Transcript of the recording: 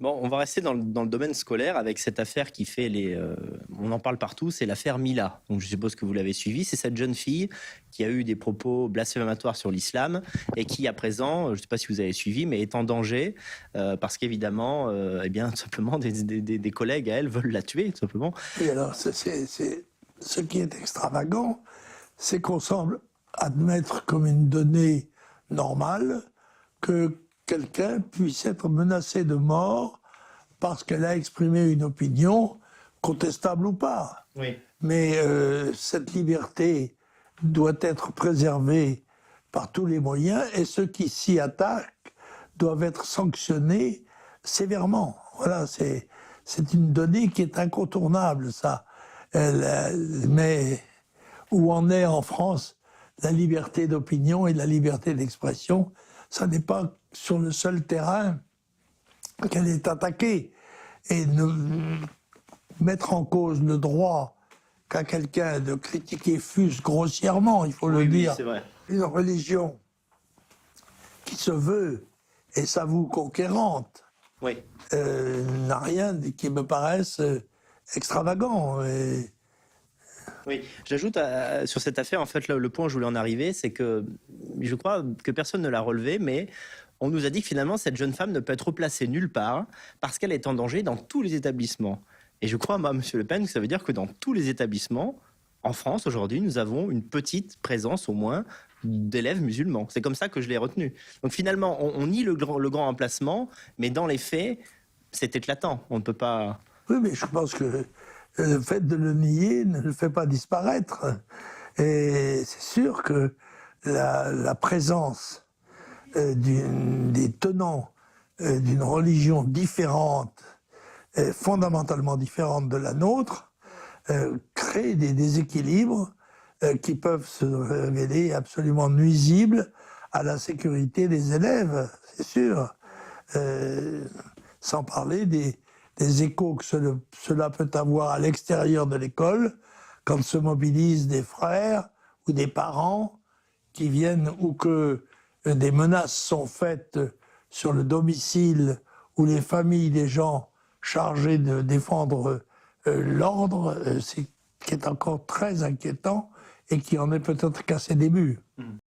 Bon, on va rester dans le domaine scolaire avec cette affaire qui fait on en parle partout, c'est l'affaire Mila. Donc je suppose que vous l'avez suivi. C'est cette jeune fille qui a eu des propos blasphématoires sur l'islam et qui, à présent, je ne sais pas si vous avez suivi, mais est en danger parce qu'évidemment, eh bien, tout simplement, des collègues à elle veulent la tuer, tout simplement. Et alors, ce qui est extravagant, c'est qu'on semble admettre comme une donnée normale que quelqu'un puisse être menacé de mort parce qu'elle a exprimé une opinion, contestable ou pas. Oui. Mais cette liberté doit être préservée par tous les moyens et ceux qui s'y attaquent doivent être sanctionnés sévèrement. Voilà, c'est une donnée qui est incontournable, ça. Mais où en est en France la liberté d'opinion et la liberté d'expression? Ça n'est pas sur le seul terrain qu'elle est attaquée. Et mettre en cause le droit qu'a quelqu'un de critiquer fût-ce grossièrement, il faut le dire, c'est vrai. une religion qui se veut et s'avoue conquérante, Oui. n'a rien qui me paraisse extravagant. Oui, j'ajoute sur cette affaire, en fait, le point où je voulais en arriver, c'est que je crois que personne ne l'a relevé, mais on nous a dit que finalement, cette jeune femme ne peut être replacée nulle part parce qu'elle est en danger dans tous les établissements. Et je crois, moi, M. Le Pen, que ça veut dire que dans tous les établissements, en France, aujourd'hui, nous avons une petite présence, au moins, d'élèves musulmans. C'est comme ça que je l'ai retenu. Donc finalement, on nie le grand emplacement, mais dans les faits, c'est éclatant. On ne peut pas... Oui, mais je pense que le fait de le nier ne le fait pas disparaître. Et c'est sûr que la présence des tenants d'une religion différente, fondamentalement différente de la nôtre, crée des déséquilibres qui peuvent se révéler absolument nuisibles à la sécurité des élèves, c'est sûr. Sans parler des échos que cela peut avoir à l'extérieur de l'école, quand se mobilisent des frères ou des parents qui viennent, ou que des menaces sont faites sur le domicile ou les familles des gens chargés de défendre l'ordre, c'est qui est encore très inquiétant et qui en est peut-être qu'à ses débuts.